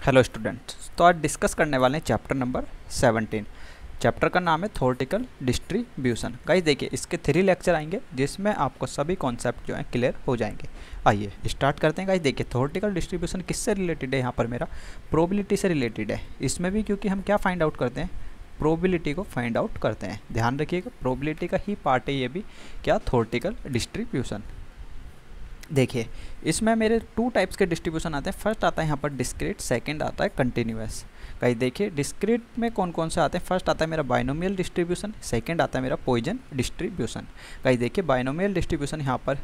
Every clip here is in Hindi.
हेलो स्टूडेंट्स, तो आज डिस्कस करने वाले हैं चैप्टर नंबर 17। चैप्टर का नाम है थ्योरेटिकल डिस्ट्रीब्यूशन। गाइस देखिए, इसके 3 लेक्चर आएंगे जिसमें आपको सभी कॉन्सेप्ट जो है क्लियर हो जाएंगे। आइए स्टार्ट करते हैं। गाइस देखिए, थ्योरेटिकल डिस्ट्रीब्यूशन किससे रिलेटेड है? यहाँ पर मेरा प्रोबेबिलिटी से रिलेटेड है। इसमें भी क्योंकि हम क्या फाइंड आउट करते हैं, प्रोबेबिलिटी को फाइंड आउट करते हैं। ध्यान रखिएगा, प्रोबेबिलिटी का ही पार्ट है ये भी, क्या, थ्योरेटिकल डिस्ट्रीब्यूशन। देखिए, इसमें मेरे 2 टाइप्स के डिस्ट्रीब्यूशन आते हैं। फर्स्ट आता है यहाँ पर डिस्क्रीट, सेकंड आता है कंटिन्यूअस। गाइस देखिए, डिस्क्रीट में कौन कौन से आते हैं? फर्स्ट आता है मेरा बाइनोमियल डिस्ट्रीब्यूशन, सेकंड आता है मेरा पॉइजन डिस्ट्रीब्यूशन। गाइस देखिए, बाइनोमियल डिस्ट्रीब्यूशन यहाँ पर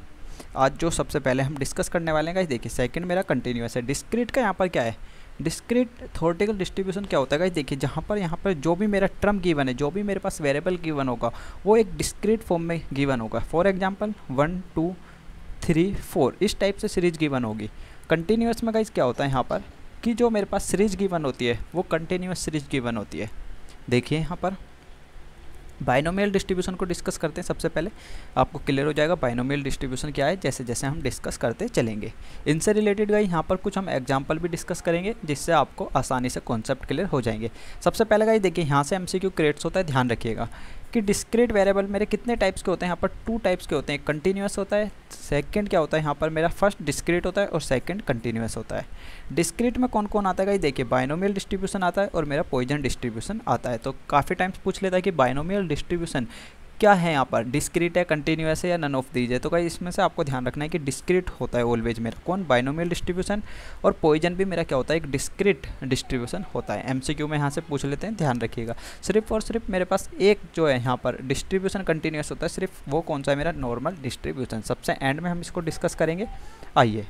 आज जो सबसे पहले हम डिस्कस करने वाले हैं। गाइस देखिए, सेकंड मेरा कंटिन्यूअस है। डिस्क्रीट का यहाँ पर क्या है? डिस्क्रीट थ्योरेटिकल डिस्ट्रीब्यूशन क्या होता है? गाइस देखिए, यहाँ पर जो भी मेरा टर्म गिवन है, जो भी मेरे पास वेरिएबल गिवन होगा, वो एक डिस्क्रीट फॉर्म में गिवन होगा। फॉर एग्जाम्पल 1 2 3 4 इस टाइप से सीरीज गिवन होगी। कंटिन्यूअस में गाइस क्या होता है यहाँ पर कि जो मेरे पास सीरीज गिवन होती है वो कंटिन्यूअस सीरीज गिवन होती है। देखिए, यहाँ पर बाइनोमियल डिस्ट्रीब्यूशन को डिस्कस करते हैं। सबसे पहले आपको क्लियर हो जाएगा बाइनोमियल डिस्ट्रीब्यूशन क्या है, जैसे जैसे हम डिस्कस करते चलेंगे। इनसे रिलेटेड गाइस यहाँ पर कुछ हम एग्जांपल भी डिस्कस करेंगे जिससे आपको आसानी से कॉन्सेप्ट क्लियर हो जाएंगे। सबसे पहले गाइस देखिए, यहाँ से एमसीक्यू क्रिएट्स होता है। ध्यान रखिएगा कि डिस्क्रीट वेरिएबल मेरे कितने टाइप्स के होते हैं? यहाँ पर 2 टाइप्स के होते हैं। कंटिन्यूअस होता है, सेकंड क्या होता है यहाँ पर मेरा, फर्स्ट डिस्क्रीट होता है और सेकंड कंटिन्यूअस होता है। डिस्क्रीट में कौन कौन आता है? देखिए, बाइनोमियल डिस्ट्रीब्यूशन आता है और मेरा पॉइजन डिस्ट्रीब्यूशन आता है। तो काफ़ी टाइम्स पूछ लेता है कि बाइनोमियल डिस्ट्रीब्यूशन क्या है, यहाँ पर डिस्क्रीट है, कंटिन्यूअस है या नन ऑफ दीज है। तो गाइस इसमें से आपको ध्यान रखना है कि डिस्क्रीट होता है ऑलवेज मेरा कौन, बाइनोमियल डिस्ट्रीब्यूशन, और पॉइजन भी मेरा क्या होता है, एक डिस्क्रीट डिस्ट्रीब्यूशन होता है। एमसीक्यू में यहाँ से पूछ लेते हैं, ध्यान रखिएगा। सिर्फ और सिर्फ मेरे पास एक जो है यहाँ पर डिस्ट्रीब्यूशन कंटिन्यूअस होता है, सिर्फ वो कौन सा है, मेरा नॉर्मल डिस्ट्रीब्यूशन। सबसे एंड में हम इसको डिस्कस करेंगे। आइए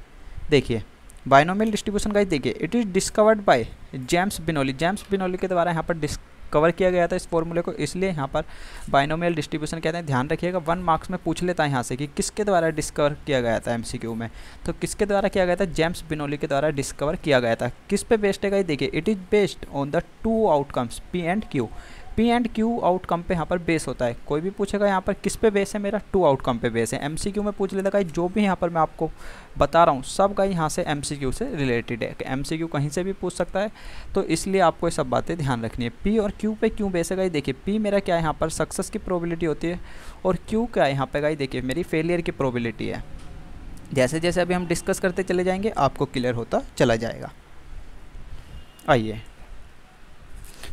देखिए, बाइनोमियल डिस्ट्रीब्यूशन गाइस देखिए, it is discovered by James Binauli. James Binauli के द्वारा यहाँ पर कवर किया गया था इस फॉर्मूले को, इसलिए यहाँ पर बाइनोमियल डिस्ट्रीब्यूशन कहते हैं। ध्यान रखिएगा, 1 मार्क्स में पूछ लेता है यहाँ से कि किसके द्वारा डिस्कवर किया गया था एमसीक्यू में। तो किसके द्वारा किया गया था? जेम्स बिनोली के द्वारा डिस्कवर किया गया था। किस पे बेस्ड है गाइस देखिए, it is based on the 2 outcomes P and Q. P and Q outcome पे यहाँ पर बेस होता है। कोई भी पूछेगा यहाँ पर किस पे बेस है, मेरा 2 आउटकम पे बेस है। एमसीक्यू में पूछ लेता है जो भी यहाँ पर मैं आपको बता रहा हूँ सब का यहाँ से एमसीक्यू से रिलेटेड है। एमसीक्यू कहीं से भी पूछ सकता है, तो इसलिए आपको ये सब बातें ध्यान रखनी है। पी और क्यू पे क्यों बेस है गाइस देखिए, पी मेरा क्या है यहाँ पर सक्सेस की प्रोबेबिलिटी होती है, और क्यू क्या है यहाँ पे गाइस देखिए मेरी फेलियर की प्रोबेबिलिटी है। जैसे जैसे अभी हम डिस्कस करते चले जाएंगे आपको क्लियर होता चला जाएगा। आइए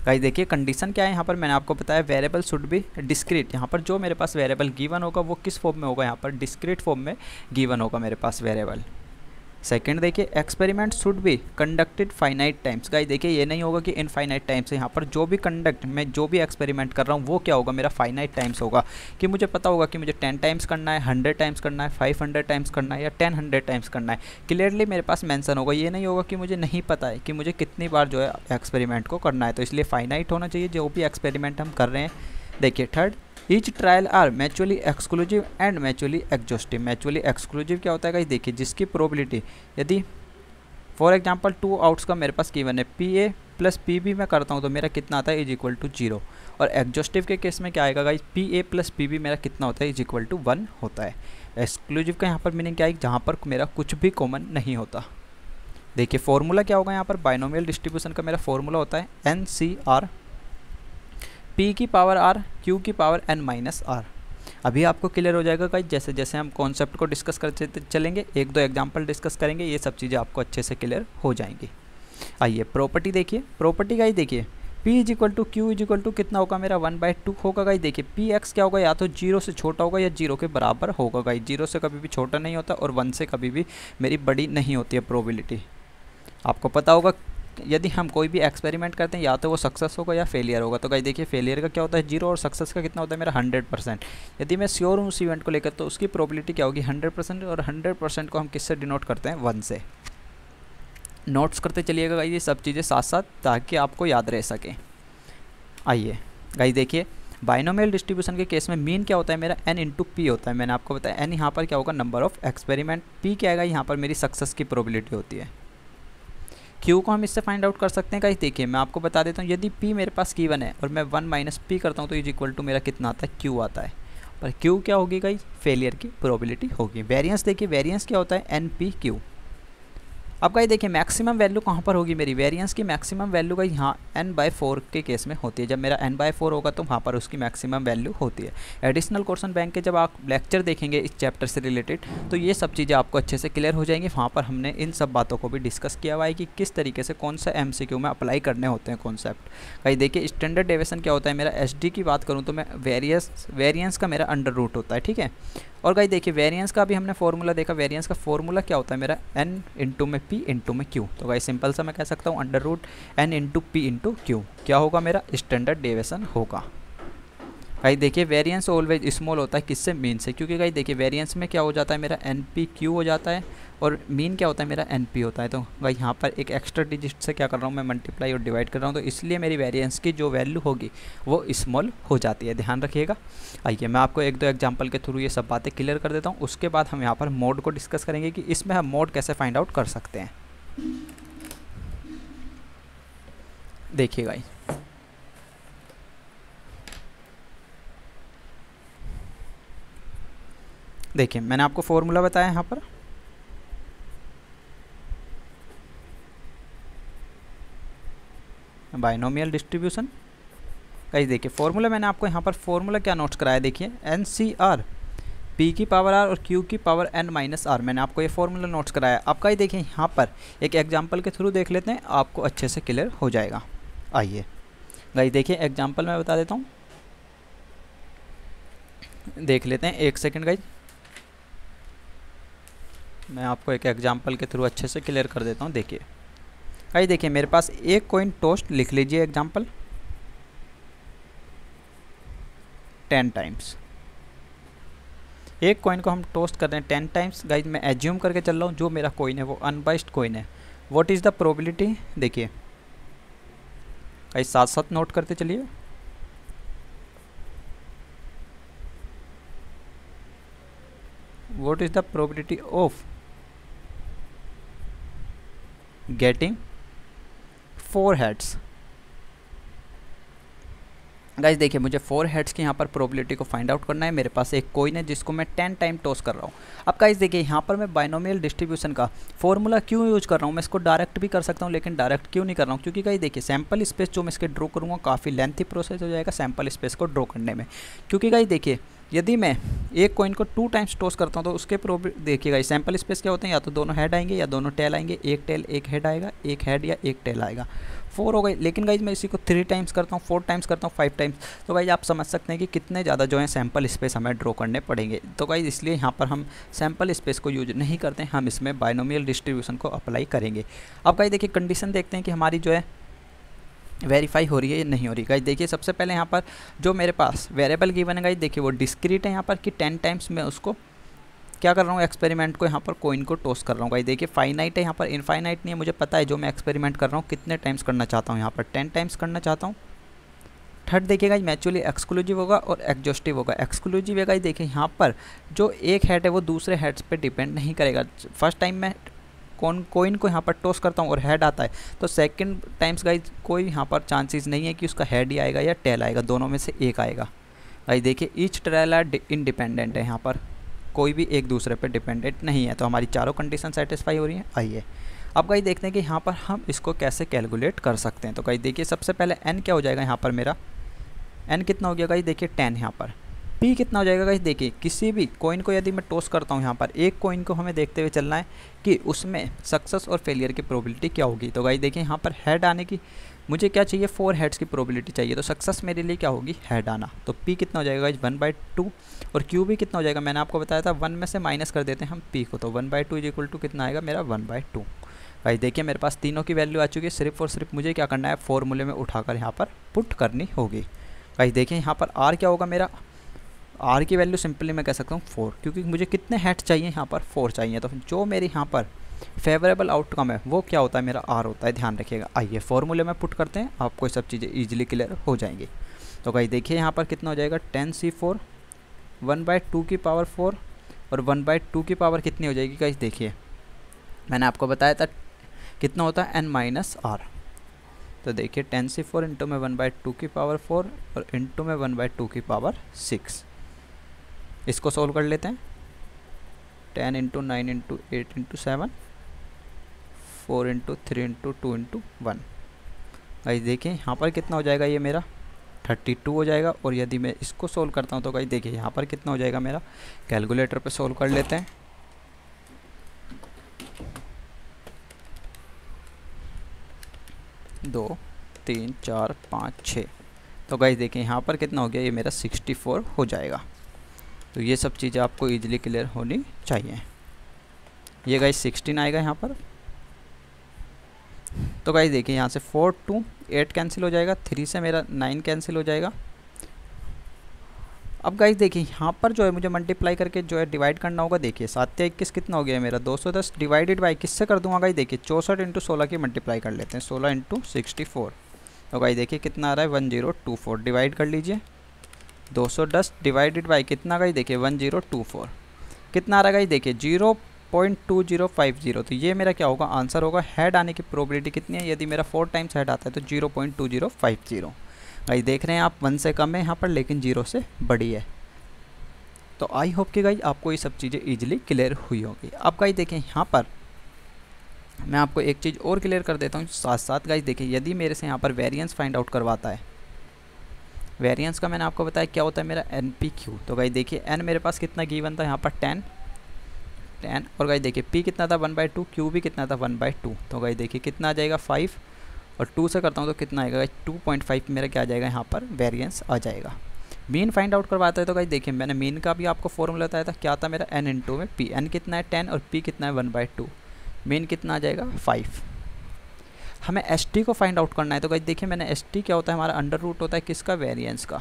गाइस देखिए, कंडीशन क्या है यहाँ पर, मैंने आपको बताया वेरिएबल शुड बी डिस्क्रीट। यहाँ पर जो मेरे पास वेरिएबल गिवन होगा वो किस फॉर्म में होगा, यहाँ पर डिस्क्रीट फॉर्म में गिवन होगा मेरे पास वेरिएबल। सेकंड देखिए, experiment should be conducted finite times. Guys देखिए, ये नहीं होगा कि इनफाइनाइट टाइम्स है। यहाँ पर जो भी मैं जो भी एक्सपेरिमेंट कर रहा हूँ वो क्या होगा, मेरा फाइनाइट टाइम्स होगा। कि मुझे पता होगा कि मुझे 10 टाइम्स करना है, 100 टाइम्स करना है, 500 टाइम्स करना है या 10 टाइम्स करना है। क्लियरली मेरे पास मेंशन होगा। ये नहीं होगा कि मुझे नहीं पता है कि मुझे कितनी बार जो है एक्सपेरिमेंट को करना है। तो इसलिए फाइनाइट होना चाहिए जो भी एक्सपेरिमेंट हम कर रहे हैं। देखिए third, each trial are mutually exclusive and mutually exhaustive. Mutually exclusive क्या होता है गाइस देखिए, जिसकी प्रोबेबिलिटी यदि फॉर एग्जांपल 2 आउट्स का मेरे पास गिवन है, P A plus P B मैं करता हूँ तो मेरा कितना आता है, इज इक्वल टू 0। और एग्जॉस्टिव के केस में क्या आएगा guys, P A plus P B मेरा कितना होता है, इज इक्वल टू 1 होता है। एक्सक्लूसिव का यहाँ पर मीनिंग क्या है, जहाँ पर मेरा कुछ भी कॉमन नहीं होता। देखिए फॉर्मूला क्या होगा यहाँ पर, बाइनोमियल डिस्ट्रीब्यूशन का मेरा फॉर्मूला होता है NCR P की पावर R Q की पावर N माइनस R। अभी आपको क्लियर हो जाएगा गाइस, जैसे जैसे हम कॉन्सेप्ट को डिस्कस करते चलेंगे, 1-2 एग्जांपल डिस्कस करेंगे, ये सब चीज़ें आपको अच्छे से क्लियर हो जाएंगी। आइए प्रॉपर्टी देखिए, प्रॉपर्टी गाइस देखिए, P is equal to Q is equal to कितना होगा, मेरा 1/2 होगा गाइस। देखिए Px क्या होगा, या तो 0 से छोटा होगा या 0 के बराबर होगा गाइस। 0 से कभी भी छोटा नहीं होता और 1 से कभी भी मेरी बड़ी नहीं होती है प्रोबेबिलिटी। आपको पता होगा यदि हम कोई भी एक्सपेरिमेंट करते हैं या तो वो सक्सेस होगा या फेलियर होगा। तो गाइस देखिए, फेलियर का क्या होता है 0 और सक्सेस का कितना होता है मेरा 100%। यदि मैं श्योर हूँ उस इवेंट को लेकर तो उसकी प्रोबेबिलिटी क्या होगी 100%, और 100% को हम किससे डिनोट करते हैं, 1 से। नोट्स करते चलिएगा गाइस ये सब चीज़ें साथ साथ, ताकि आपको याद रह सके। आइए गाइस देखिए, बाइनोमियल डिस्ट्रीब्यूशन के केस में मीन क्या होता है मेरा, n इंटू पी होता है। मैंने आपको बताया n यहाँ पर क्या होगा, नंबर ऑफ एक्सपेरिमेंट। p क्या आएगा, यहाँ पर मेरी सक्सेस की प्रोबेबिलिटी होती है। Q को हम इससे फाइंड आउट कर सकते हैं गाइस। देखिए मैं आपको बता देता हूँ, यदि P मेरे पास गिवन है और मैं 1 माइनस P करता हूँ तो इज इक्वल टू मेरा कितना आता है, Q आता है। पर Q क्या होगी गाइस, फेलियर की प्रोबेबिलिटी होगी। वेरिएंस देखिए, वेरिएंस क्या होता है, NPQ। अब गाइस देखिए मैक्सिमम वैल्यू कहाँ पर होगी मेरी, वेरिएंस की मैक्सिमम वैल्यू गाइस यहाँ n/4 के केस में होती है। जब मेरा n/4 होगा तो वहाँ पर उसकी मैक्सिमम वैल्यू होती है। एडिशनल क्वेश्चन बैंक के जब आप लेक्चर देखेंगे इस चैप्टर से रिलेटेड तो ये सब चीज़ें आपको अच्छे से क्लियर हो जाएंगी। वहाँ पर हमने इन सब बातों को भी डिस्कस किया हुआ है कि किस तरीके से कौन सा MCQ में अप्लाई करने होते हैं कॉन्सेप्ट। गाइस देखिए स्टैंडर्ड डेविएशन क्या होता है मेरा, SD की बात करूँ तो मैं वेरिएंस का मेरा अंडर रूट होता है, ठीक है। और गाइस देखिए वेरिएंस का भी हमने फॉर्मूला देखा, वेरिएंस का फॉर्मूला क्या होता है मेरा n इंटू में p इंटू में q। तो गाइस सिंपल सा मैं कह सकता हूँ under root n into p into q क्या होगा मेरा स्टैंडर्ड डेविएशन होगा। गाइस देखिए वेरिएंस ऑलवेज स्मॉल होता है किससे, मीन से, क्योंकि गाइस देखिए वेरिएंस में क्या हो जाता है मेरा NPQ हो जाता है और मीन क्या होता है मेरा NP होता है। तो गाइस यहाँ पर एक एक्स्ट्रा डिजिट से क्या कर रहा हूँ मैं, मल्टीप्लाई और डिवाइड कर रहा हूँ, तो इसलिए मेरी वेरिएंस की जो वैल्यू होगी वो स्मॉल हो जाती है, ध्यान रखिएगा। आइए मैं आपको एक दो एग्जाम्पल के थ्रू ये सब बातें क्लियर कर देता हूँ, उसके बाद हम यहाँ पर मोड को डिस्कस करेंगे कि इसमें हम मोड कैसे फाइंड आउट कर सकते हैं। देखिए गाइस देखिए मैंने आपको फॉर्मूला बताया यहाँ पर, बाइनोमियल डिस्ट्रीब्यूशन। गाइस देखिए फॉर्मूला मैंने आपको यहाँ पर फॉर्मूला क्या नोट्स कराया, देखिए NCR P की पावर R और Q की पावर n-R, मैंने आपको ये फॉर्मूला नोट्स कराया। अब गाइस देखिए यहाँ पर एक एग्जांपल के थ्रू देख लेते हैं, आपको अच्छे से क्लियर हो जाएगा। आइए गाइस देखिए एग्जांपल मैं बता देता हूँ, देख लेते हैं, एक सेकेंड गाइस मैं आपको एक एग्जांपल के थ्रू अच्छे से क्लियर कर देता हूँ। देखिए गाइस देखिए मेरे पास एक कॉइन टोस्ट लिख लीजिए एग्जांपल 10 टाइम्स, एक कॉइन को हम टोस्ट कर रहे हैं 10 टाइम्स। गाइस मैं एज्यूम करके चल रहा हूँ जो मेरा कॉइन है वो अनबाइस्ड कॉइन है। व्हाट इज़ द प्रोबेबिलिटी, देखिए गाइस साथ साथ नोट करते चलिए। What is the probability of getting 4 heads. Guys देखिए मुझे 4 हेड्स की यहाँ पर प्रोबेबिलिटी को फाइंड आउट करना है। मेरे पास एक कॉइन है जिसको मैं 10 टाइम टॉस कर रहा हूँ। अब गाइस देखिए यहाँ पर मैं बाइनोमियल डिस्ट्रीब्यूशन का फॉर्मूला क्यों यूज कर रहा हूँ, मैं इसको डायरेक्ट भी कर सकता हूँ लेकिन डायरेक्ट क्यों नहीं कर रहा हूँ, क्योंकि गाइस देखिए सैम्पल स्पेस जो मैं इसके ड्रॉ करूँगा काफ़ी लेंथी प्रोसेस हो जाएगा सैम्पल स्पेस को ड्रॉ करने में। क्योंकि गाइस देखिए यदि मैं एक कॉइन को 2 टाइम्स टॉस करता हूँ तो उसके देखिए गाइस सैम्पल स्पेस क्या होते हैं, या तो दोनों हेड आएंगे या दोनों टेल आएंगे, एक टेल एक हेड आएगा, एक हेड या एक टेल आएगा, 4 हो गई। लेकिन गाइज मैं इसी को 3 टाइम्स करता हूँ, 4 टाइम्स करता हूँ, 5 टाइम्स, तो गाइज आप समझ सकते हैं कि कितने ज़्यादा जो है सैम्पल स्पेस हमें ड्रॉ करने पड़ेंगे। तो गाइज इसलिए यहाँ पर हम सैम्पल स्पेस को यूज नहीं करते हैं, हम इसमें बाइनोमियल डिस्ट्रीब्यूशन को अप्लाई करेंगे। अब गाइज देखिए कंडीशन देखते हैं कि हमारी जो है वेरीफाई हो रही है या नहीं हो रही। गाइज देखिए सबसे पहले यहाँ पर जो मेरे पास वेरिएबल गिवन है गाइज देखिए वो डिस्क्रीट है यहाँ पर कि 10 टाइम्स मैं उसको क्या कर रहा हूँ, एक्सपेरिमेंट को यहाँ पर कॉइन को टॉस कर रहा हूँ। गाइस देखिए फाइनाइट है यहाँ पर, इनफाइनाइट नहीं है, मुझे पता है जो मैं एक्सपेरिमेंट कर रहा हूँ कितने टाइम्स करना चाहता हूँ, यहाँ पर 10 टाइम्स करना चाहता हूँ। थर्ड देखिए गाइस मैचुअली एक्सक्लूसिव होगा और एग्जॉस्टिव होगा। एक्सक्लूसिव है गाइस देखिए यहाँ पर जो एक हेड है वो दूसरे हेड्स पे डिपेंड नहीं करेगा। फर्स्ट टाइम मैं कॉइन को यहाँ पर टॉस करता हूँ और हेड आता है तो सेकंड टाइम्स गाइस कोई यहाँ पर चांसेस नहीं है कि उसका हेड ही आएगा या टेल आएगा, दोनों में से एक आएगा। गाइस देखिए ईच टेल आर इंडिपेंडेंट है, यहाँ पर कोई भी एक दूसरे पे डिपेंडेंट नहीं है, तो हमारी चारों कंडीशन सेटिस्फाई हो रही हैं। आइए अब गाइस देखते हैं कि यहाँ पर हम इसको कैसे कैलकुलेट कर सकते हैं। तो गाइस देखिए सबसे पहले n क्या हो जाएगा, यहाँ पर मेरा n कितना हो गया गाइस देखिए 10, यहाँ पर p कितना हो जाएगा गाइस देखिए किसी भी कॉइन को यदि मैं टॉस करता हूँ यहाँ पर एक कॉइन को हमें देखते हुए चलना है कि उसमें सक्सेस और फेलियर की प्रोबेबिलिटी क्या होगी। तो गाइस देखिए यहाँ पर हेड आने की मुझे क्या चाहिए, 4 हेड्स की प्रोबेबिलिटी चाहिए, तो सक्सेस मेरे लिए क्या होगी, हेड आना। तो p कितना हो जाएगा गाइस 1/2 और q भी कितना हो जाएगा, मैंने आपको बताया था 1 में से माइनस कर देते हैं हम p को, तो 1/2 इज इक्वल टू कितना आएगा मेरा 1/2। गाइस देखिए मेरे पास तीनों की वैल्यू आ चुकी है, सिर्फ और सिर्फ मुझे क्या करना है, फॉर्मूले में उठाकर यहाँ पर पुट करनी होगी। गाइस देखिए यहाँ पर r क्या होगा मेरा, r की वैल्यू सिंपली मैं कह सकता हूँ 4, क्योंकि मुझे कितने हेड्स चाहिए, यहाँ पर 4 चाहिए, तो जो मेरी यहाँ पर फेवरेबल आउटकम है वो क्या होता है, मेरा r होता है, ध्यान रखिएगा। आइए फॉर्मूले में पुट करते हैं, आपको सब चीज़ें ईजिली क्लियर हो जाएंगी। तो गाइस देखिए यहाँ पर कितना हो जाएगा 10c4 1/2 की पावर 4 और 1/2 की पावर कितनी हो जाएगी गाइस देखिए मैंने आपको बताया था कितना होता है n-r। तो देखिए 10c4 इंटू में 1/2 की पावर 4 और इंटू में 1/2 की पावर 6। इसको सोल्व कर लेते हैं, 10 into 9 into 8 into 7 4 into 3 into 2 into 1। Guys देखिए यहाँ पर कितना हो जाएगा, ये मेरा 32 हो जाएगा। और यदि मैं इसको सोल्व करता हूँ तो गाइस देखिए यहाँ पर कितना हो जाएगा मेरा, कैलकुलेटर पे सोल्व कर लेते हैं। दो, 3, 4, 5, 6। तो गाइस देखिए यहाँ पर कितना हो गया, ये मेरा 64 हो जाएगा। तो ये सब चीज़ें आपको ईजिली क्लियर होनी चाहिए। ये गाइस 16 आएगा यहाँ पर। तो गाइस देखिए यहाँ से 4 2 8 कैंसिल हो जाएगा, 3 से मेरा 9 कैंसिल हो जाएगा। अब गाइस देखिए यहाँ पर जो है मुझे मल्टीप्लाई करके जो है डिवाइड करना होगा। देखिए 7 या 21 कितना हो गया मेरा 210 डिवाइडेड बाई किससे कर दूंगा गाइस, देखिए 64 इंटू 16 की मल्टीप्लाई कर लेते हैं, 16 इंटू 64। तो गाइस देखिए कितना आ रहा है 1024, डिवाइड कर लीजिए 210 डिवाइडेड बाई कितना गाइस, देखिए 1024 कितना आ रहा है गाइस, देखिए 0.2050। तो ये मेरा क्या होगा, आंसर होगा। हेड आने की प्रोबेबिलिटी कितनी है, यदि मेरा 4 टाइम्स हेड आता है तो 0.2050। गाइस देख रहे हैं आप 1 से कम है यहाँ पर, लेकिन 0 से बड़ी है। तो आई होप कि गाइस आपको ये सब चीज़ें ईजिली क्लियर हुई होगी। अब गाइस देखें यहाँ पर मैं आपको एक चीज़ और क्लियर कर देता हूँ साथ साथ। गाइस देखिए यदि मेरे से यहाँ पर वेरिएंस फाइंड आउट करवाता है, वेरिएंस का मैंने आपको बताया क्या होता है मेरा NPQ। तो गाइस देखिए n मेरे पास कितना गिवन था यहाँ पर 10। और गाइस देखिए p कितना था 1/2, q भी कितना था 1/2। तो गाइस देखिए कितना आ जाएगा 5, और 2 से करता हूँ तो कितना आएगा 2.5 मेरा क्या आ जाएगा यहाँ पर वेरिएंस आ जाएगा। मीन फाइंड आउट करवाता है तो गाइस देखिए मैंने मीन का भी आपको फॉर्मूला बताया था, क्या था मेरा n इंटू में p। n कितना है 10 और p कितना है 1/2, मीन कितना आ जाएगा 5। हमें ST को फाइंड आउट करना है। तो गाइस देखिए मैंने ST क्या होता है, हमारा अंडर रूट होता है किसका, वेरिएंस का।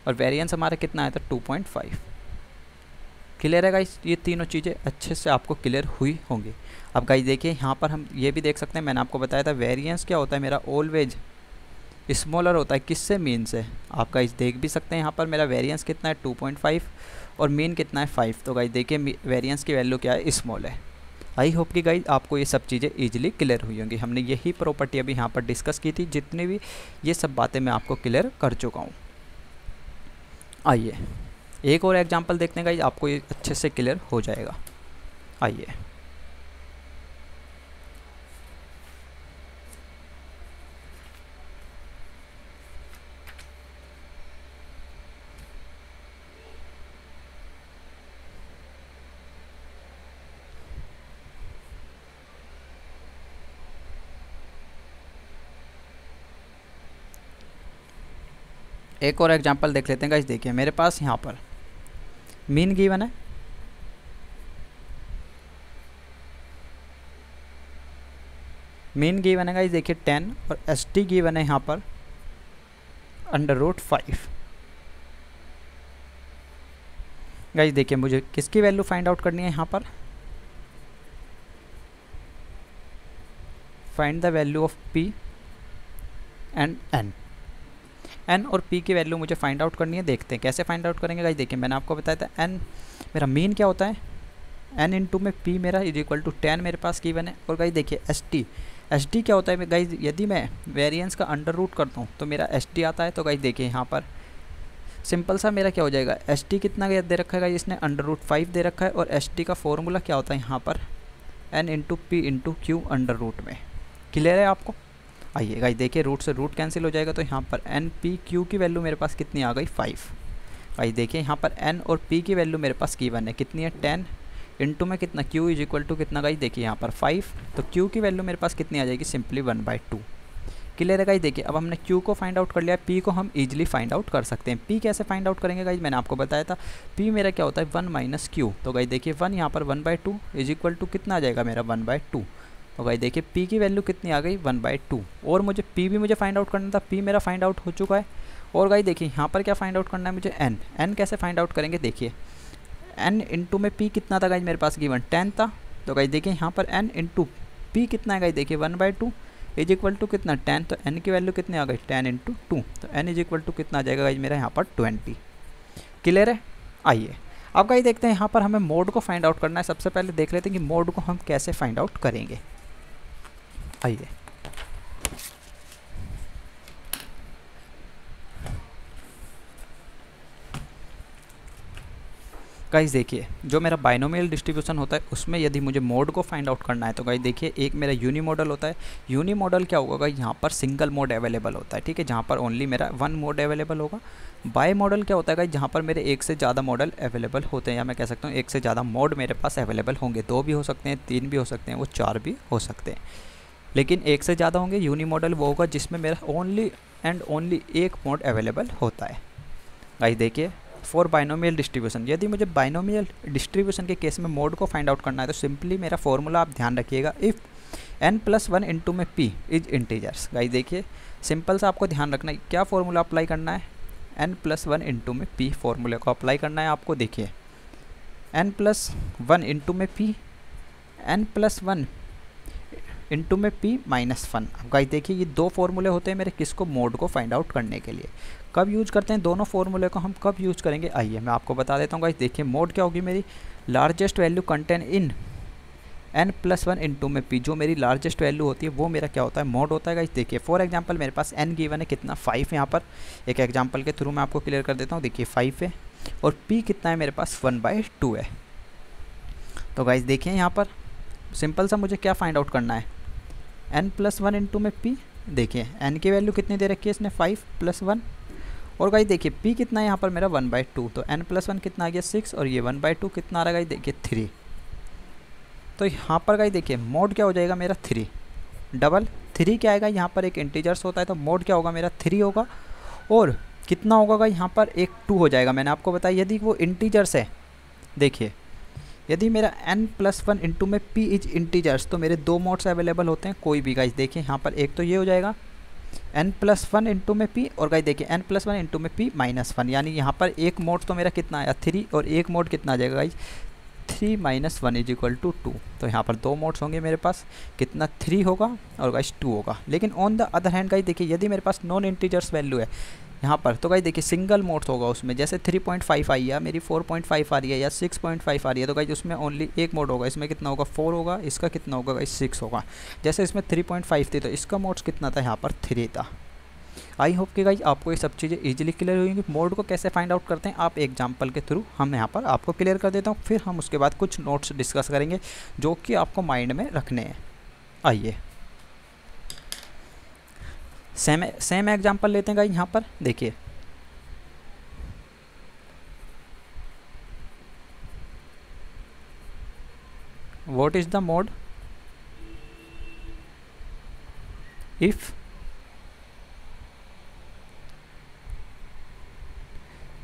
और वेरिएंस हमारा कितना आया था 2.5। क्लियर है गाइस, ये तीनों चीज़ें अच्छे से आपको क्लियर हुई होंगी। अब गाइस देखिए यहाँ पर हम ये भी देख सकते हैं, मैंने आपको बताया था वेरिएंस क्या होता है मेरा ऑलवेज स्मॉलर होता है किससे, मीन से। आप गाइस देख भी सकते हैं यहाँ पर मेरा वेरिएंस कितना है 2.5 और मीन कितना है 5। तो गाइस देखिए वेरिएंस की वैल्यू क्या है, स्मॉल है। आई होप कि गाइस आपको ये सब चीज़ें ईजिली क्लियर हुई होंगी। हमने यही प्रॉपर्टी अभी यहाँ पर डिस्कस की थी, जितनी भी ये सब बातें मैं आपको क्लियर कर चुका हूँ। आइए एक और एग्जांपल देखने का, आपको ये अच्छे से क्लियर हो जाएगा। आइए एक और एग्जांपल देख लेते हैं गाइस। देखिए मेरे पास यहाँ पर मीन गिवन है, मीन गिवन है गाइस देखिए 10 और ST गिवन है यहाँ पर √5। गाइस देखिए मुझे किसकी वैल्यू फाइंड आउट करनी है यहाँ पर, find the value of P and N। n और p की वैल्यू मुझे फाइंड आउट करनी है। देखते हैं कैसे फाइंड आउट करेंगे गाइस। देखिए मैंने आपको बताया था n मेरा मीन क्या होता है, n इंटू में p मेरा इज इक्वल टू 10 मेरे पास गिवन है। और गाइस देखिए ST क्या होता है गाइस, यदि मैं वेरिएंस का अंडर रूट करता हूँ तो मेरा ST आता है। तो गाइस देखिए यहाँ पर सिंपल सा मेरा क्या हो जाएगा, ST कितना दे रखा है, इसने √5 दे रखा है। और ST का फॉर्मूला क्या होता है यहाँ पर n into p into Q under root में। क्लियर है आपको। आइए गाइस देखिए रूट से रूट कैंसिल हो जाएगा, तो यहाँ पर NPQ की वैल्यू मेरे पास कितनी आ गई 5। गाइस देखिए यहाँ पर N और P की वैल्यू मेरे पास गिवन है कितनी है 10 इंटू में कितना Q इज इक्वल टू कितना गाइस, देखिए यहाँ पर 5। तो Q की वैल्यू मेरे पास कितनी आ जाएगी, सिंपली 1/2। क्लियर है गाइस। देखिए अब हमने Q को फाइंड आउट कर लिया, P को हम इजीली फाइंड आउट कर सकते हैं। P कैसे फाइंड आउट करेंगे गाइस, मैंने आपको बताया था P मेरा क्या होता है 1 - Q। तो गाइस देखिए 1 यहाँ पर 1/2 इज इक्वल टू कितना आ जाएगा मेरा 1/2। तो गाइस देखिए P की वैल्यू कितनी आ गई 1/2। और मुझे P भी मुझे फाइंड आउट करना था, P मेरा फाइंड आउट हो चुका है। और गाइस देखिए यहाँ पर क्या फाइंड आउट करना है मुझे N कैसे फाइंड आउट करेंगे, देखिए N इंटू में P कितना था गाइस मेरे पास गिवन 10 था। तो गाइस देखिए यहाँ पर N इंटू P कितना है गाइस, देखिए 1/2 इज इक्वल टू कितना 10। तो N की वैल्यू कितनी आ गई 10 इंटू 2। तो N इज इक्वल टू कितना आ जाएगा गाइस मेरा यहाँ पर 20। क्लियर है। आइए अब गाइस देखते हैं यहाँ पर हमें मोड को फाइंड आउट करना है। सबसे पहले देख लेते हैं कि मोड को हम कैसे फाइंड आउट करेंगे। आइए गाइस देखिए, जो मेरा बाइनोमियल डिस्ट्रीब्यूशन होता है उसमें यदि मुझे मोड को फाइंड आउट करना है तो गाइस देखिए, एक मेरा यूनी मॉडल होता है। यूनी मॉडल क्या होगा गाइस, यहाँ पर सिंगल मोड अवेलेबल होता है, ठीक है, जहाँ पर ओनली मेरा वन मोड अवेलेबल होगा। बाय मॉडल क्या होता है गाइस, जहाँ पर मेरे एक से ज़्यादा मॉडल अवेलेबल होते हैं, या मैं कह सकता हूँ एक से ज़्यादा मोड मेरे पास अवेलेबल होंगे। 2 भी हो सकते हैं, 3 भी हो सकते हैं, वो 4 भी हो सकते हैं, लेकिन एक से ज़्यादा होंगे। यूनी मॉडल वो होगा जिसमें मेरा ओनली एंड ओनली एक मोड अवेलेबल होता है। गाइस देखिए, फॉर बाइनोमियल डिस्ट्रीब्यूशन, यदि मुझे बाइनोमियल डिस्ट्रीब्यूशन के केस में मोड को फाइंड आउट करना है तो सिंपली मेरा फॉर्मूला आप ध्यान रखिएगा, इफ़ n+1 इंटू में p इज इंटीजर्स। गाइस देखिए, सिंपल सा आपको ध्यान रखना है, क्या फॉर्मूला अप्लाई करना है, n+1 इंटू में p फॉर्मूले को अप्लाई करना है आपको। देखिए, n+1 इंटू में p, n+1 इंटू में p -1। अब गाइस देखिए, ये 2 फॉर्मूले होते हैं मेरे किसको, मोड को फाइंड आउट करने के लिए। कब यूज करते हैं दोनों फॉर्मूले को, हम कब यूज करेंगे, आइए मैं आपको बता देता हूँ। गाइस देखिए, मोड क्या होगी मेरी, largest value contain in n+1 into में p, जो मेरी लार्जेस्ट वैल्यू होती है वो मेरा क्या होता है, मोड होता है। गाइस देखिए, फॉर एग्जांपल मेरे पास n गिवन है कितना, 5। यहाँ पर एक एग्जांपल के थ्रू मैं आपको क्लियर कर देता हूँ। देखिए 5 है और p कितना है मेरे पास, 1/2 है। तो गाइस देखिए, यहाँ पर सिंपल सा मुझे क्या फाइंड आउट करना है, n+1 इंटू में p। देखिए n की वैल्यू कितनी दे रखी है इसने, 5 + 1। और गाइस देखिए, p कितना है यहाँ पर मेरा, 1/2। तो n+1 कितना आ गया, 6, और ये 1/2 कितना आ रहा है गाइस, देखिए 3। तो यहाँ पर गाइस देखिए, मोड क्या हो जाएगा मेरा, 3। डबल 3 क्या आएगा, यहाँ पर एक इंटीजर्स होता है तो मोड क्या होगा मेरा, 3 होगा। और कितना होगा गाइस, यहाँ पर एक 2 हो जाएगा। मैंने आपको बताया यदि वो इंटीजर्स है, देखिए यदि मेरा n+1 इंटू में p इज इंटीजर्स तो मेरे 2 मोड्स अवेलेबल होते हैं, कोई भी। गाइस देखिए, यहाँ पर एक तो ये हो जाएगा n+1 इंटू में p, और गाइस देखिए n+1 इंटू में p -1, यानी यहाँ पर एक मोड तो मेरा कितना आया, 3, और एक मोड कितना आ जाएगा गाइस, 3 - 1 = 2। तो यहाँ पर 2 मोड्स होंगे मेरे पास, कितना 3 होगा और गाइस 2 होगा। लेकिन on the other hand guys देखिए, यदि मेरे पास नॉन इंटीजर्स वैल्यू है यहाँ पर, तो गाइस देखिए सिंगल मोड्स होगा उसमें, जैसे 3.5 आई है मेरी, 4.5 आ रही है या 6.5 आ रही है, तो गाइस उसमें ओनली एक मोड होगा। इसमें कितना होगा, 4 होगा, इसका कितना होगा गाइस, 6 होगा। जैसे इसमें 3.5 थी तो इसका मोड्स कितना था, यहाँ पर 3 था। आई होप कि गाइस आपको ये सब चीज़ें इजीली क्लियर होंगी। मोड को कैसे फाइंड आउट करते हैं आप एग्जांपल के थ्रू हम यहाँ पर आपको क्लियर कर देता हूँ, फिर हम उसके बाद कुछ नोट्स डिस्कस करेंगे जो कि आपको माइंड में रखने हैं। आइए सेम एग्जांपल लेते हैं गाइस। यहाँ पर देखिए, what is the mode if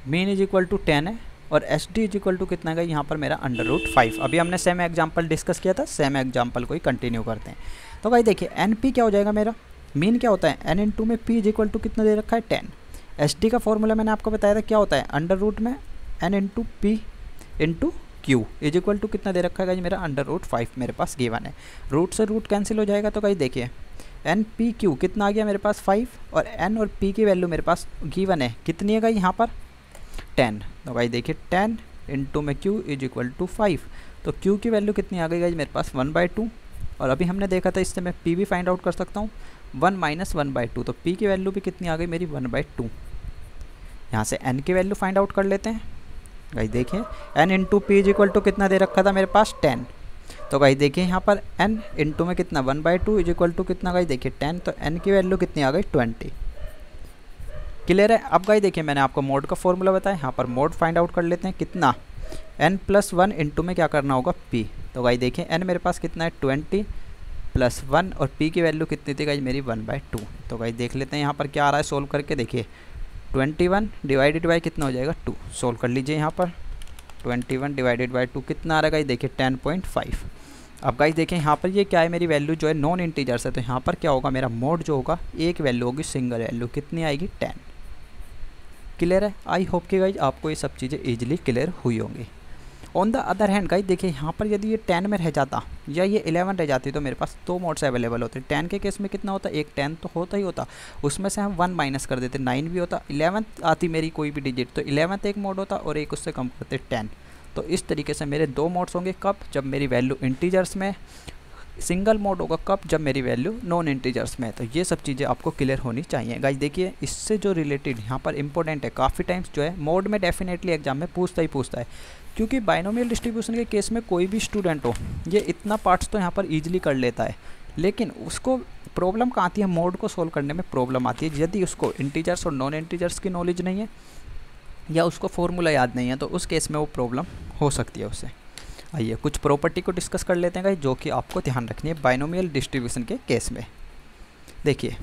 mean is equal to 10 है और S D is equal to कितना है, यहाँ पर मेरा √5। अभी हमने सेम एग्जांपल डिस्कस किया था, सेम एग्जांपल को ही कंटिन्यू करते हैं। तो भाई देखिए, एन पी क्या हो जाएगा मेरा, मीन क्या होता है, एन इंटू में पी इज इक्वल टू कितना दे रखा है, 10। एस डी का फॉर्मूला मैंने आपको बताया था क्या होता है, अंडर में N into P into Q is equal to कितना दे रखा है मेरा, √5 मेरे पास गिवन है। रूट से रूट कैंसिल हो जाएगा, तो भाई देखिए एन पी क्यू कितना आ गया मेरे पास 5, और एन और पी की वैल्यू मेरे पास गिवन है कितनी है यहाँ पर 10। तो भाई देखिए 10 इंटू में q इज इक्वल टू 5, तो q की वैल्यू कितनी आ गई मेरे पास 1/2। और अभी हमने देखा था इससे मैं p भी फाइंड आउट कर सकता हूँ, 1 - 1/2, तो p की वैल्यू भी कितनी आ गई मेरी 1/2। यहाँ से n की वैल्यू फाइंड आउट कर लेते हैं। भाई देखिए n into P is equal to कितना दे रखा था मेरे पास 10, तो भाई देखिए यहाँ पर n इंटू में कितना 1/2 इज इक्वल टू कितना, भाई देखिए 10, तो n की वैल्यू कितनी आ गई 20। क्लियर है। अब गाइस देखिए मैंने आपको मोड का फॉर्मूला बताया, यहाँ पर मोड फाइंड आउट कर लेते हैं कितना, n+1 इंटू में क्या करना होगा p। तो गाइस देखिए n मेरे पास कितना है 20 + 1, और p की वैल्यू कितनी थी गाइस मेरी 1/2। तो गाइस देख लेते हैं यहाँ पर क्या आ रहा है सोल्व करके। देखिए 21 डिवाइडेड बाई कितना हो जाएगा 2, सोल्व कर लीजिए। यहाँ पर 21 डिवाइडेड बाई 2 कितना आ रहा है गाइस, देखिए 10.5। अब गाइस देखें यहाँ पर ये क्या है, मेरी वैल्यू जो है नॉन इंटीजर्स है, तो यहाँ पर क्या होगा मेरा मोड जो होगा एक वैल्यू होगी सिंगल वैल्यू, कितनी आएगी 10। क्लियर है। आई होप कि गाइज आपको ये सब चीज़ें ईजिली क्लियर हुई होंगी। On the other hand guys देखिए यहाँ पर यदि ये 10 में रह जाता या ये 11 रह जाती तो मेरे पास 2 मोड्स अवेलेबल होते। 10 के केस में कितना होता, एक 10 तो होता ही होता, उसमें से हम 1 माइनस कर देते, 9 भी होता। 11th आती मेरी कोई भी डिजिट, तो 11th एक मोड होता और एक उससे कम करते 10। तो इस तरीके से मेरे 2 मोड्स होंगे। कब, जब मेरी वैल्यू इंटीजर्स में सिंगल मोड होगा कब, जब मेरी वैल्यू नॉन इंटीजर्स में है। तो ये सब चीज़ें आपको क्लियर होनी चाहिए गाइस। देखिए इससे जो रिलेटेड यहाँ पर इंपॉर्टेंट है, काफ़ी टाइम्स जो है मोड में डेफिनेटली एग्जाम में पूछता है, क्योंकि बाइनोमियल डिस्ट्रीब्यूशन के केस में कोई भी स्टूडेंट हो ये इतना पार्ट्स तो यहाँ पर ईजिली कर लेता है, लेकिन उसको प्रॉब्लम कहाँ आती है, मोड को सोल्व करने में प्रॉब्लम आती है यदि उसको इंटीजर्स और नॉन इंटीजर्स की नॉलेज नहीं है या उसको फॉर्मूला याद नहीं है, तो उस केस में वो प्रॉब्लम हो सकती है उससे। आइए कुछ प्रॉपर्टी को डिस्कस कर लेते हैं गाइस, जो कि आपको ध्यान रखनी है बाइनोमियल डिस्ट्रीब्यूशन के केस में। देखिए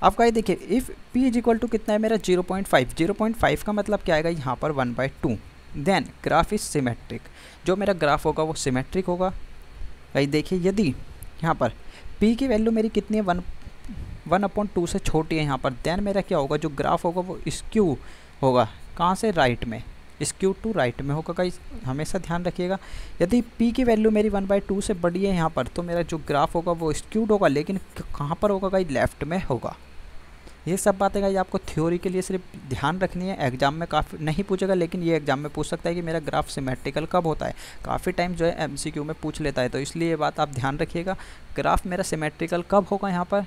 अब गाइस देखिए if p is equal to कितना है मेरा 0.5 का मतलब क्या आएगा यहाँ पर 1/2। देन ग्राफ इज सिमेट्रिक, जो मेरा ग्राफ होगा वो सिमेट्रिक होगा। गाइस देखिए यदि यहाँ पर p की वैल्यू मेरी कितनी है 1/2 से छोटी है यहाँ पर, देन मेरा क्या होगा, जो ग्राफ होगा वो स्क्यू होगा, कहाँ से, राइट में, स्क्यू टू राइट में होगा गाइस, हमेशा ध्यान रखिएगा। यदि p की वैल्यू मेरी 1/2 से बड़ी है यहाँ पर, तो मेरा जो ग्राफ होगा वो स्क्यूड होगा, लेकिन कहाँ पर होगा गाइस, लेफ्ट में होगा। ये सब बातें गाइस आपको थ्योरी के लिए सिर्फ ध्यान रखनी है, एग्जाम में काफ़ी नहीं पूछेगा, लेकिन ये एग्जाम में पूछ सकता है कि मेरा ग्राफ सिमेट्रिकल कब होता है। काफ़ी टाइम जो है MCQ में पूछ लेता है, तो इसलिए ये बात आप ध्यान रखिएगा। ग्राफ मेरा सिमेट्रिकल कब होगा यहाँ पर,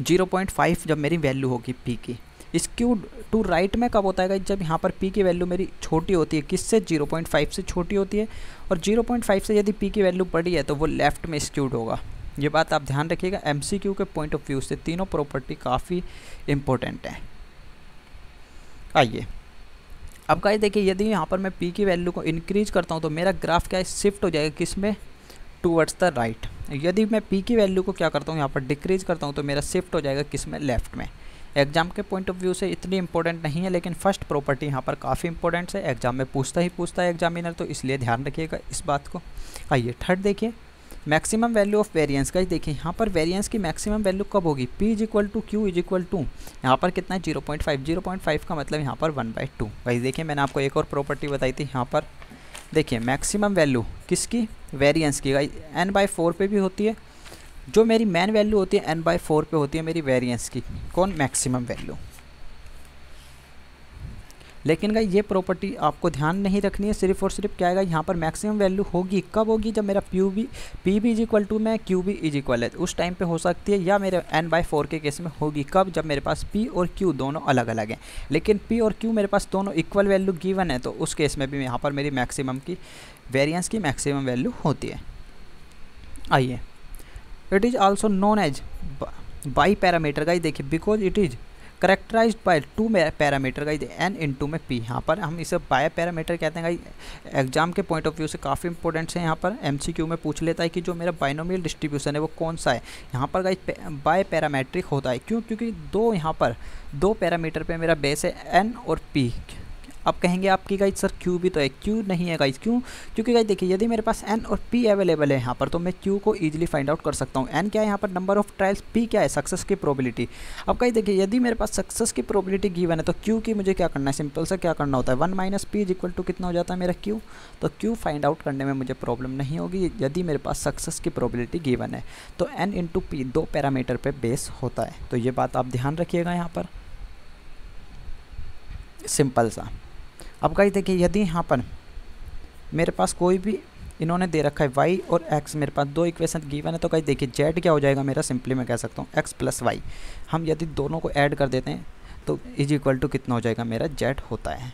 0.5 जब मेरी वैल्यू होगी p की। स्क्यूड टू राइट में कब होता है, जब यहाँ पर p की वैल्यू मेरी छोटी होती है, किससे, 0.5 से छोटी होती है, और 0.5 से यदि p की वैल्यू बड़ी है तो वो लेफ्ट में स्क्यूड होगा। ये बात आप ध्यान रखिएगा, MCQ के पॉइंट ऑफ व्यू से तीनों प्रॉपर्टी काफ़ी इंपॉर्टेंट है। आइए अब गाइस देखिए यदि यहाँ पर मैं p की वैल्यू को इंक्रीज करता हूँ तो मेरा ग्राफ क्या है, शिफ्ट हो जाएगा किस में, टूवर्ड्स द राइट। यदि मैं p की वैल्यू को क्या करता हूँ यहाँ पर डिक्रीज करता हूँ तो मेरा शिफ्ट हो जाएगा किस में, लेफ्ट में। एग्जाम के पॉइंट ऑफ व्यू से इतनी इंपॉर्टेंट नहीं है, लेकिन फर्स्ट प्रॉपर्टी यहाँ पर काफ़ी इंपॉर्टेंट है, एग्जाम में पूछता है एग्जामिनर, तो इसलिए ध्यान रखिएगा इस बात को। आइए थर्ड देखिए maximum value of variance. Guys देखिए यहाँ पर वेरिएंस की मैक्सिमम वैल्यू कब होगी, p is equal to q is equal to यहाँ पर कितना है, 0.5 का मतलब यहाँ पर 1/2। गाइस देखिए मैंने आपको एक और प्रॉपर्टी बताई थी, यहाँ पर देखिए मैक्सिमम वैल्यू किसकी, वेरिएंस की। गाइस n/4 पे भी होती है, जो मेरी मेन वैल्यू होती है n/4 पे होती है मेरी वेरिएंस की, कौन, मैक्सिमम वैल्यू। लेकिन गाइस ये प्रॉपर्टी आपको ध्यान नहीं रखनी है, सिर्फ और सिर्फ क्या आएगा यहाँ पर मैक्सिमम वैल्यू होगी कब होगी, जब मेरा p भी इज इक्वल टू में q भी इज इक्वल है, उस टाइम पे हो सकती है, या मेरे n/4 के केस में होगी कब, जब मेरे पास p और q दोनों अलग अलग हैं। लेकिन p और q मेरे पास दोनों इक्वल वैल्यू गिवन है, तो उस केस में भी यहाँ पर मेरी मैक्सिमम की वेरिएंस की मैक्सिमम वैल्यू होती है। आइए it is also known as bi parameter. Guys देखिए because it is characterized by 2 parameter guys n into में p। यहाँ पर हम इसे बाय पैरामीटर कहते हैं गाइस, एग्जाम के पॉइंट ऑफ व्यू से काफ़ी इंपॉर्टेंट है। यहाँ पर MCQ में पूछ लेता है कि जो मेरा बाइनोमियल डिस्ट्रीब्यूशन है वो कौन सा है। यहाँ पर गाइस बाय पैरामेट्रिक होता है, क्यों, क्योंकि यहाँ पर दो पैरामीटर पे मेरा बेस है n और p। अब कहेंगे आपकी गाइस सर Q भी तो है, Q नहीं है गाइस, क्यों, क्योंकि गाइस देखिए यदि मेरे पास N और P अवेलेबल है यहाँ पर, तो मैं Q को ईजिली फाइंड आउट कर सकता हूँ। N क्या है यहाँ पर, नंबर ऑफ ट्रायल्स, P क्या है, सक्सेस की प्रोबेबिलिटी। अब गाइस देखिए यदि मेरे पास सक्सेस की प्रोबेबिलिटी गिवन है तो Q की मुझे क्या करना है, सिंपल सा क्या करना होता है, 1 - p इज इक्वल टू कितना हो जाता है मेरा Q। तो Q फाइंड आउट करने में मुझे प्रॉब्लम नहीं होगी यदि मेरे पास सक्सेस की प्रोबेबिलिटी गिवन है। तो N इंटू P दो पैरामीटर पर बेस होता है, तो ये बात आप ध्यान रखिएगा यहाँ पर, सिंपल सा। अब गाइस देखिए यदि यहाँ पर मेरे पास कोई भी इन्होंने दे रखा है y और x, मेरे पास दो इक्वेशन गिवन है, तो गाइस देखिए z क्या हो जाएगा मेरा, सिंपली मैं कह सकता हूँ x + y। हम यदि दोनों को ऐड कर देते हैं तो इज इक्वल टू कितना हो जाएगा मेरा, z होता है।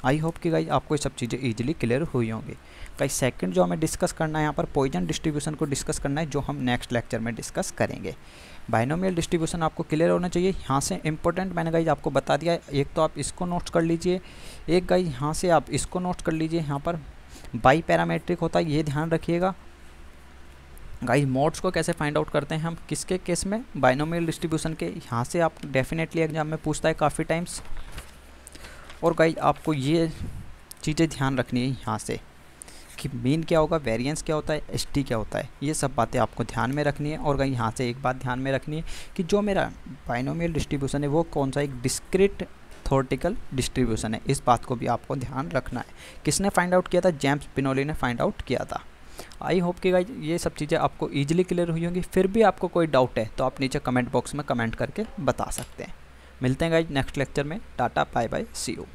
आई होप कि गाइस आपको ये सब चीज़ें ईजिली क्लियर हुई होंगी। गाइस सेकंड जो हमें डिस्कस करना है यहाँ पर पॉइजन डिस्ट्रीब्यूशन को डिस्कस करना है, जो हम नेक्स्ट लेक्चर में डिस्कस करेंगे। बाइनोमियल डिस्ट्रीब्यूशन आपको क्लियर होना चाहिए। यहाँ से इंपॉर्टेंट मैंने गाइस आपको बता दिया है, एक तो आप इसको नोट्स कर लीजिए, एक गाइस यहाँ से आप इसको नोट्स कर लीजिए। यहाँ पर बाई पैरामेट्रिक होता है, ये ध्यान रखिएगा। गाइस मोड्स को कैसे फाइंड आउट करते हैं हम, किसके केस में, बाइनोमियल डिस्ट्रीब्यूशन के। यहाँ से आप डेफिनेटली एग्जाम में पूछता है काफ़ी टाइम्स। और गाइस आपको ये चीज़ें ध्यान रखनी है यहाँ से कि मीन क्या होगा, वेरिएंस क्या होता है, एसटी क्या होता है, ये सब बातें आपको ध्यान में रखनी है। और यहाँ से एक बात ध्यान में रखनी है कि जो मेरा बाइनोमियल डिस्ट्रीब्यूशन है वो कौन सा, एक डिस्क्रीट थ्योरेटिकल डिस्ट्रीब्यूशन है। इस बात को भी आपको ध्यान रखना है। किसने फाइंड आउट किया था, जेम्स स्पिनोली ने फाइंड आउट किया था। आई होप कि गाइस ये सब चीज़ें आपको ईजिली क्लियर हुई होंगी। फिर भी आपको कोई डाउट है तो आप नीचे कमेंट बॉक्स में कमेंट करके बता सकते हैं। मिलते हैं गाइस नेक्स्ट लेक्चर में। Tata bye bye, see you.